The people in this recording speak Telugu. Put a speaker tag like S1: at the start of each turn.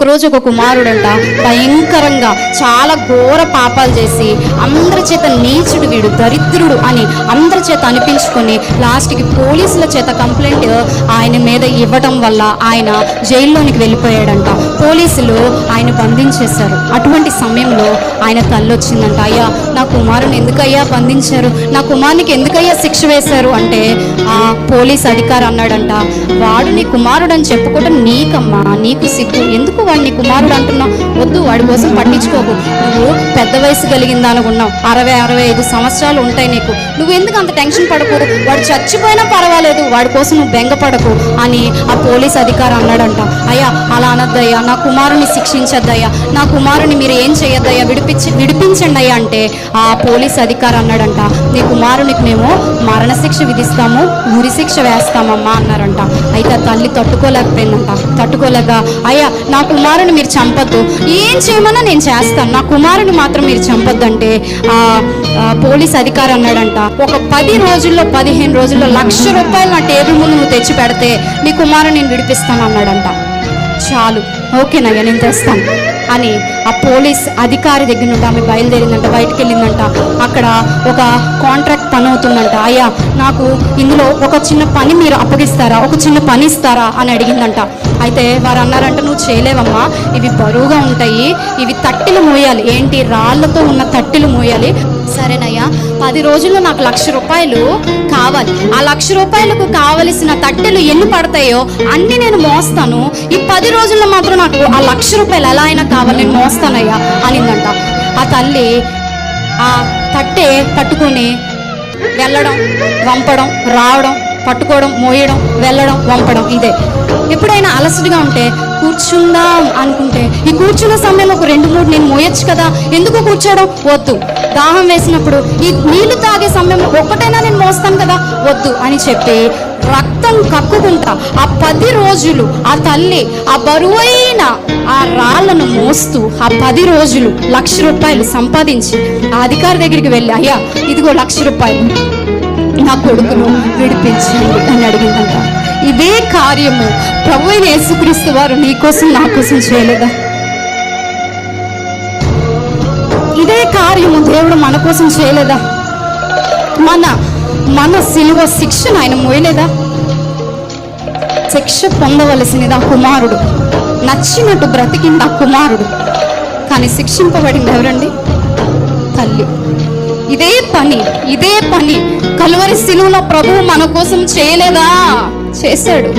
S1: ఒకరోజు ఒక కుమారుడంట భయంకరంగా చాలా ఘోర పాపాలు చేసి అందరి చేత నీచుడు, వీడు దరిద్రుడు అని అందరి చేత అనిపించుకొని లాస్ట్కి పోలీసుల చేత కంప్లైంట్ ఆయన మీద ఇవ్వడం వల్ల ఆయన జైల్లోనికి వెళ్ళిపోయాడంట. పోలీసులు ఆయన బంధించేశారు. అటువంటి సమయంలో ఆయన తల్లి వచ్చిందంట, అయ్యా నా కుమారుని ఎందుకయ్యా బంధించారు, నా కుమారునికి ఎందుకయ్యా శిక్ష వేశారు అంటే ఆ పోలీస్ అధికారి అన్నాడంట, వాడు నీ కుమారుడు అని చెప్పుకోవడం నీకమ్మా, నీకు సిగ్గు, ఎందుకు వాడు నీ కుమారుడు అంటున్నావు, వద్దు వాడి కోసం పట్టించుకోకు, నువ్వు పెద్ద వయసు కలిగిందా అనుకున్నావు, 60-65 సంవత్సరాలు ఉంటాయి నీకు, నువ్వు ఎందుకు అంత టెన్షన్ పడకు, వాడు చచ్చిపోయినా పర్వాలేదు, వాడి కోసం నువ్వు బెంగపడకు అని ఆ పోలీస్ అధికారి అన్నాడంట. అయ్యా అలా అనద్దయ్యా, నా కుమారుని శిక్షించద్దయ్యా, నా కుమారుని మీరు ఏం చేయొద్దయ్యా, విడిపించండి అయ్యా అంటే ఆ పోలీస్ అధికారి అన్నాడంట, నీ కుమారునికి మేము మరణశిక్ష విధిస్తాము, ఉరి శిక్ష వేస్తామమ్మా అన్నారంట. అయితే ఆ తల్లి తట్టుకోలేకపోయిందంట. తట్టుకోలేక అయ్యా నా కుమారుని మీరు చంపొద్దు, ఏం చేయమన్నా నేను చేస్తాను, నా కుమారుని మాత్రం మీరు చంపొద్దంటే ఆ పోలీస్ అధికారి అన్నాడంట, ఒక 10 రోజుల్లో 15 రోజుల్లో ₹1,00,000 నా టేబుల్ ముందు నువ్వు తెచ్చి పెడితే నీ కుమారుని నేను విడిపిస్తాను అన్నాడంట. చాలు, ఓకేనయ్యా నేను తెస్తాను అని ఆ పోలీస్ అధికారి దగ్గర నుండి ఆమె బయలుదేరిందంట, బయటికి వెళ్ళిందంట. అక్కడ ఒక కాంట్రాక్ట్ పని అవుతుందంట. అయ్యా నాకు ఇందులో ఒక చిన్న పని మీరు అప్పగిస్తారా, ఒక చిన్న పని ఇస్తారా అని అడిగిందంట. అయితే వారు అన్నారంట, నువ్వు చేయలేవమ్మా, ఇవి బరువుగా ఉంటాయి, ఇవి తట్టెలు మోయాలి, ఏంటి రాళ్లతో ఉన్న తట్టెలు మోయాలి. సరేనయ్యా 10 రోజుల్లో నాకు ₹1,00,000 కావాలి, ఆ ₹1,00,000కు కావలసిన తట్టెలు ఎన్ని పడతాయో అన్ని నేను మోస్తాను, ఈ 10 రోజుల్లో మాత్రం నాకు ఆ ₹1,00,000 ఎలా అయినా కావాలి, నేను మోస్తానయ్యా అనిందంట. ఆ తల్లి ఆ తట్టె పట్టుకొని వెళ్ళడం, వంపడం, రావడం, పట్టుకోవడం, మోయడం, వెళ్ళడం, వంపడం, ఇదే. ఎప్పుడైనా అలసటగా ఉంటే కూర్చుందాం అనుకుంటే ఈ కూర్చున్న సమయంలో ఒక 2-3 నేను మోయొచ్చు కదా, ఎందుకు కూర్చోవడం, వద్దు. దాహం వేసినప్పుడు ఈ నీళ్లు తాగే సమయంలో ఒక్కటైనా నేను మోస్తాను కదా, వద్దు అని చెప్పి రక్తం కక్కుకుంటా ఆ 10 రోజులు ఆ తల్లి ఆ బరువైన ఆ రాళ్లను మోస్తూ ఆ 10 రోజులు ₹1,00,000 సంపాదించి ఆ అధికారి దగ్గరికి వెళ్ళి, అయ్యా ఇదిగో ₹1,00,000 నా కొడుకును విడిపించండి అని అడిగిందంట. ఇదే కార్యము ప్రభువైన యేసుక్రీస్తు వారు నీ కోసం నా కోసం చేయలేదా? ఇదే కార్యము దేవుడు మన కోసం చేయలేదా? మన సిలువ శిక్షను ఆయన మోయలేదా? శిక్ష పొందవలసినది ఆ కుమారుడు, నచ్చినట్టు బ్రతికింది ఆ కుమారుడు, కానీ శిక్షింపబడింది ఎవరండి? తల్లి. ఇదే పని కలువరి సిలువలో ప్రభువు మన కోసం చేయలేదా? చేశాడు.